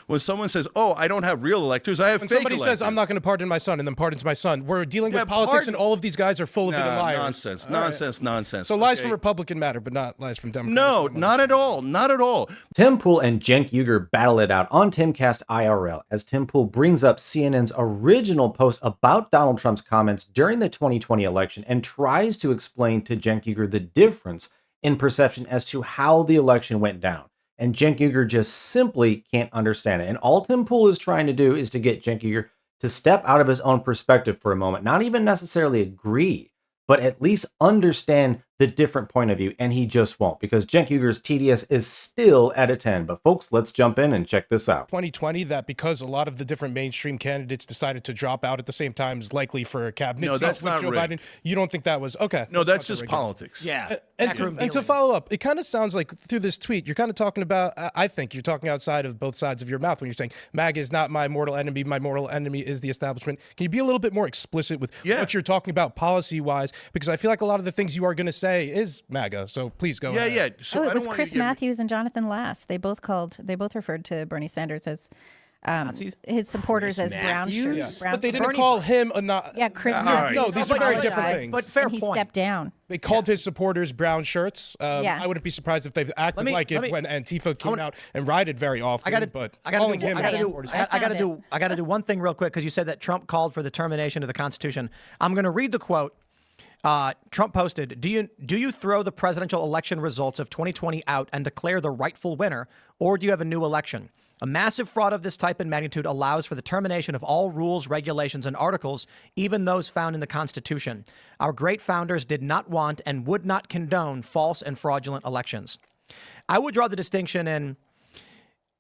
when someone says, "Oh, I don't have real electors, I have When fake somebody electors." says, "I'm not going to pardon my son," and then pardons my son, we're dealing with Yeah, politics, and all of these guys are full of it and liars. Nonsense, All nonsense, right. nonsense. So lies from Republican matter, but not lies from Democrats. No, not at all. Not at all. Tim Pool and Cenk Uygur battle it out on Timcast IRL as Tim Pool brings up CNN's original post about Donald Trump's comments during the 2020 election and tries to explain to Cenk Uygur the difference in perception as to how the election went down. And Cenk Uygur just simply can't understand it. And all Tim Pool is trying to do is to get Cenk Uygur to step out of his own perspective for a moment, not even necessarily agree, but at least understand the different point of view, and he just won't, because Cenk Uygur's TDS is still at a 10. But folks, let's jump in and check this out. 2020, that because a lot of the different mainstream candidates decided to drop out at the same time is likely for a cabinet No, seat that's with not Joe rigged. Biden. You don't think that was okay? No, that's not just rigged. politics. Yeah. And Backroom to follow up, it kind of sounds like through this tweet, you're kind of talking about, I think you're talking outside of both sides of your mouth when you're saying MAGA is not my mortal enemy. My mortal enemy is the establishment. Can you be a little bit more explicit with what you're talking about policy-wise? Because I feel like a lot of the things you are going to say is MAGA. So please go ahead. Yeah. So it I was don't want Chris you to get me- Matthews and Jonathan Lass. They both referred to Bernie Sanders as his supporters as brown Matthews? shirts. But they didn't call him Yeah, Chris All Matthews. right. No, these are very different things. But fair and he point. stepped down. They called his supporters brown shirts. Yeah. I wouldn't be surprised if they've acted like it when Antifa came out and rioted very often. I but gotta calling him his do- supporters. I do one thing real quick, because you said that Trump called for the termination of the Constitution. I'm going to read the quote. Trump posted, do you throw the presidential election results of 2020 out and declare the rightful winner, or do you have a new election? A massive fraud of this type and magnitude allows for the termination of all rules, regulations, and articles, even those found in the Constitution. Our great founders did not want and would not condone false and fraudulent elections. I would draw the distinction in,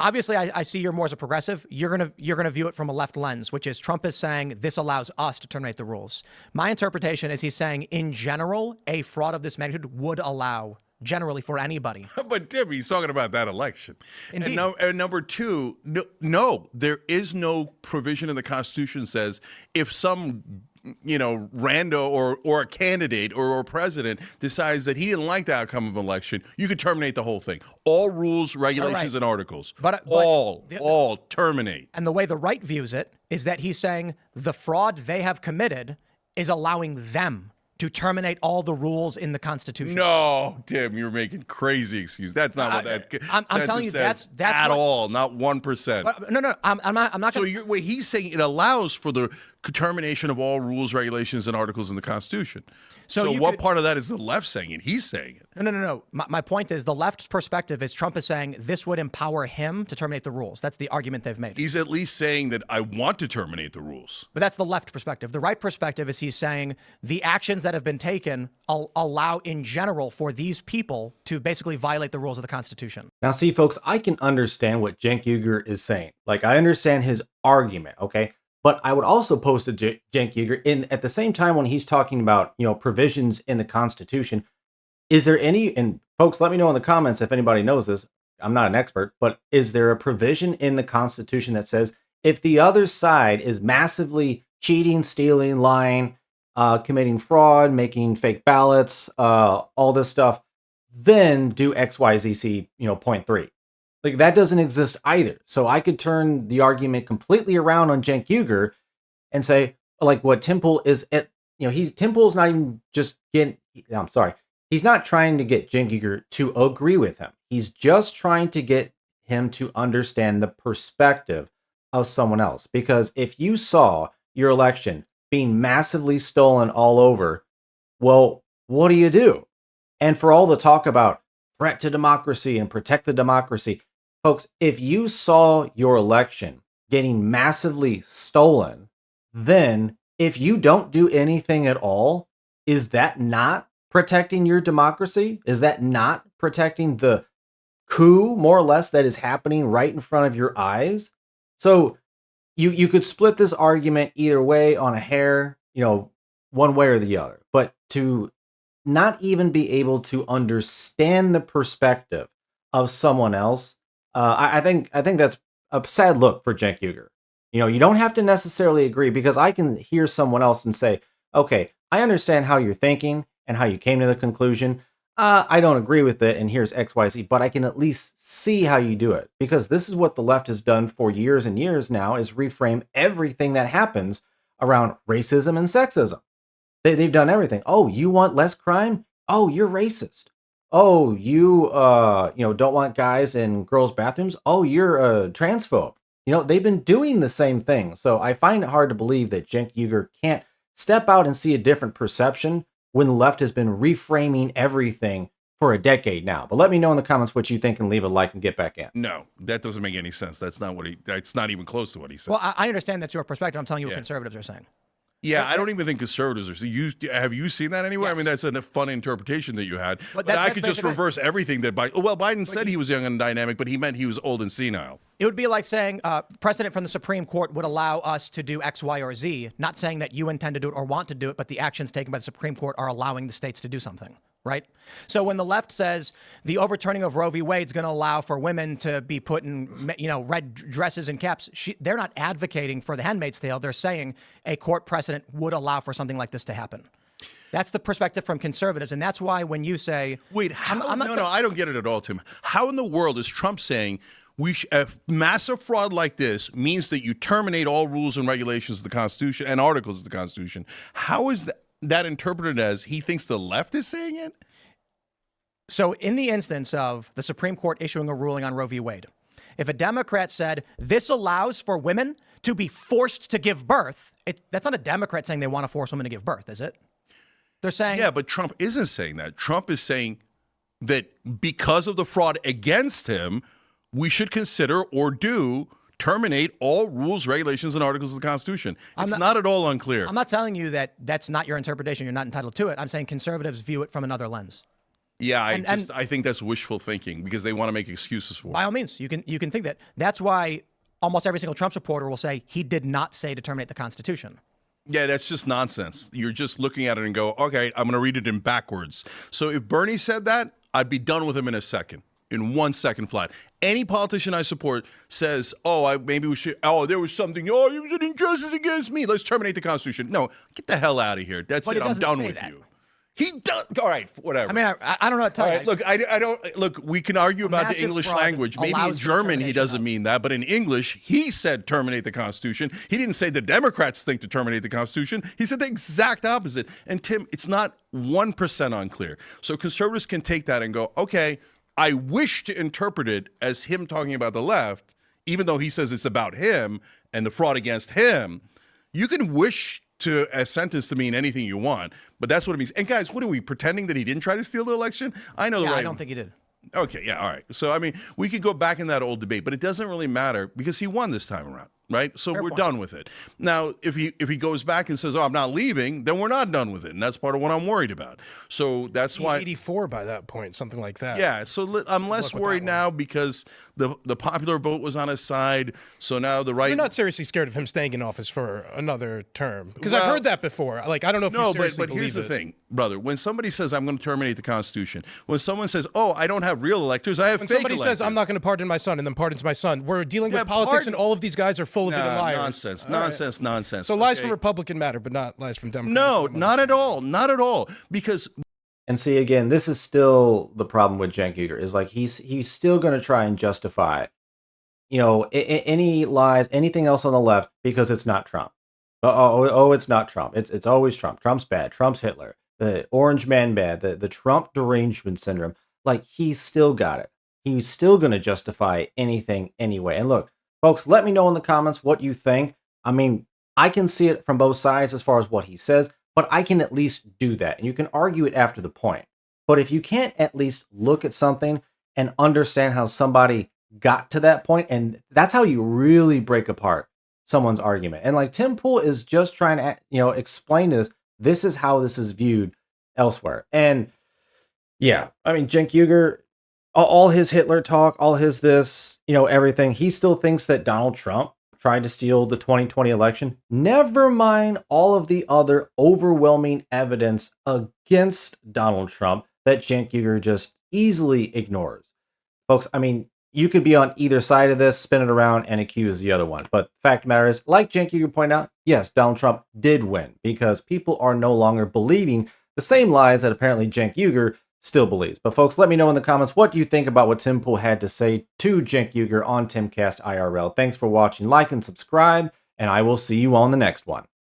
obviously, I see you're more as a progressive. You're gonna view it from a left lens, which is Trump is saying this allows us to terminate the rules. My interpretation is he's saying, in general, a fraud of this magnitude would allow generally for anybody. But Tim, he's talking about that election. Indeed. And number two, no, there is no provision in the Constitution that says if some rando or a candidate or a president decides that he didn't like the outcome of an election, you could terminate the whole thing. All rules, regulations, and articles. But all terminate. And the way the right views it is that he's saying the fraud they have committed is allowing them to terminate all the rules in the Constitution. No, Tim, you're making crazy excuses. That's not what that I'm telling you, says that's at what, all. Not 1%. No, I'm not. So he's saying it allows for the termination of all rules, regulations, and articles in the Constitution. So what part of that is the left saying it? He's saying it. No. My point is the left's perspective is Trump is saying this would empower him to terminate the rules. That's the argument they've made. He's at least saying that I want to terminate the rules. But that's the left perspective. The right perspective is he's saying the actions that have been taken allow in general for these people to basically violate the rules of the Constitution. Now, see, folks, I can understand what Cenk Uygur is saying. Like, I understand his argument, okay? But I would also post to Cenk Uygur at the same time when he's talking about, provisions in the Constitution. Is there any, and folks, let me know in the comments if anybody knows this. I'm not an expert, but is there a provision in the Constitution that says if the other side is massively cheating, stealing, lying, committing fraud, making fake ballots, all this stuff, then do XYZC, point 3. Like, that doesn't exist either. So I could turn the argument completely around on Cenk Uygur and say, like, what Tim Pool is at, Tim Pool's not even just getting, I'm sorry, he's not trying to get Cenk Uygur to agree with him. He's just trying to get him to understand the perspective of someone else. Because if you saw your election being massively stolen all over, well, what do? And for all the talk about threat to democracy and protect the democracy, folks, if you saw your election getting massively stolen, then if you don't do anything at all, is that not protecting your democracy? Is that not protecting the coup, more or less, that is happening right in front of your eyes? So you could split this argument either way on a hair, one way or the other. But to not even be able to understand the perspective of someone else, I think that's a sad look for Cenk Uygur. You don't have to necessarily agree, because I can hear someone else and say, okay, I understand how you're thinking and how you came to the conclusion. I don't agree with it, and here's XYZ, but I can at least see how you do it. Because this is what the left has done for years and years now, is reframe everything that happens around racism and sexism. They've done everything. Oh, you want less crime? Oh, you're racist. Oh, you don't want guys in girls' bathrooms? Oh, you're a transphobe. They've been doing the same thing. So I find it hard to believe that Cenk Uygur can't step out and see a different perception when the left has been reframing everything for a decade now. But let me know in the comments what you think and leave a like and get back in. No, that doesn't make any sense. That's not even close to what he said. Well, I understand that's your perspective. I'm telling you what conservatives are saying. Yeah, I don't even think conservatives are. Have you seen that anywhere? Yes. I mean, that's a fun interpretation that you had. But I could just reverse everything that Biden. Well, Biden said he was young and dynamic, but he meant he was old and senile. It would be like saying precedent from the Supreme Court would allow us to do X, Y, or Z, not saying that you intend to do it or want to do it, but the actions taken by the Supreme Court are allowing the states to do something, right? So when the left says the overturning of Roe v. Wade is going to allow for women to be put in, red dresses and caps, they're not advocating for the Handmaid's Tale. They're saying a court precedent would allow for something like this to happen. That's the perspective from conservatives, and that's why when you say, "Wait, I don't get it at all, Tim. How in the world is Trump saying a massive fraud like this means that you terminate all rules and regulations of the Constitution and articles of the Constitution? How is that interpreted as he thinks the left is saying it?" So in the instance of the Supreme Court issuing a ruling on Roe v. Wade, if a Democrat said this allows for women to be forced to give birth, that's not a Democrat saying they want to force women to give birth, is it? They're saying... Yeah, but Trump isn't saying that. Trump is saying that because of the fraud against him, we should consider or terminate all rules, regulations, and articles of the Constitution. It's not at all unclear. I'm not telling you that that's not your interpretation. You're not entitled to it. I'm saying conservatives view it from another lens. Yeah, I think that's wishful thinking because they want to make excuses for it. By all means, you can think that. That's why almost every single Trump supporter will say he did not say to terminate the Constitution. Yeah, that's just nonsense. You're just looking at it and go, okay, I'm going to read it in backwards. So if Bernie said that, I'd be done with him in a second. In 1 second flat. Any politician I support says, maybe we should, there was something, you was an injustice against me. Let's terminate the Constitution. No, get the hell out of here. That's it. I'm done with you. He does. All right, whatever. I mean, I don't know what to tell you. Right, look, I don't, look, we can argue about the English language. Maybe in German he doesn't mean that, but in English, he said terminate the Constitution. He didn't say the Democrats think to terminate the Constitution. He said the exact opposite. And Tim, it's not 1% unclear. So conservatives can take that and go, okay, I wish to interpret it as him talking about the left, even though he says it's about him and the fraud against him. You can wish to a sentence to mean anything you want, but that's what it means. And guys, what are we pretending that he didn't try to steal the election? I know. I don't think he did. Okay, yeah, all right. So I mean, we could go back in that old debate, but it doesn't really matter because he won this time around, right? So we're done with it. Now, if he goes back and says, "Oh, I'm not leaving," then we're not done with it, and that's part of what I'm worried about. So that's why 84 by that point, something like that. Yeah. So I'm less worried now because the popular vote was on his side. So now the right. You're not seriously scared of him staying in office for another term because I've heard that before. Like I don't know if you seriously but here's the believe thing, brother. When somebody says I'm going to terminate the Constitution, when someone says, "Oh, I don't have real electors, I have fake electors." When somebody says I'm not going to pardon my son and then pardons my son, we're dealing with politics and all of these guys are full of it and liars. Nonsense. So lies from Republican matter, but not lies from Democrat. No, not at all. Because and see again, this is still the problem with Cenk Uygur is like he's still going to try and justify, any lies, anything else on the left because it's not Trump. It's not Trump. It's always Trump. Trump's bad. Trump's Hitler. The orange man bad. The Trump derangement syndrome. Like he's still got it. He's still going to justify anything anyway. And look, folks, let me know in the comments what you think. I mean, I can see it from both sides as far as what he says, but I can at least do that. And you can argue it after the point. But if you can't at least look at something and understand how somebody got to that point, and that's how you really break apart someone's argument. And like Tim Pool is just trying to, explain this is how this is viewed elsewhere. And yeah, I mean, Cenk Uygur, all his Hitler talk, all his this, everything, he still thinks that Donald Trump tried to steal the 2020 election. Never mind all of the other overwhelming evidence against Donald Trump that Cenk Uygur just easily ignores. Folks, I mean, you could be on either side of this, spin it around, and accuse the other one. But the fact of the matter is, like Cenk Uygur pointed out, yes, Donald Trump did win because people are no longer believing the same lies that apparently Cenk Uygur still believes. But folks, let me know in the comments, what do you think about what Tim Pool had to say to Cenk Uygur on Timcast IRL? Thanks for watching. Like and subscribe, and I will see you on the next one.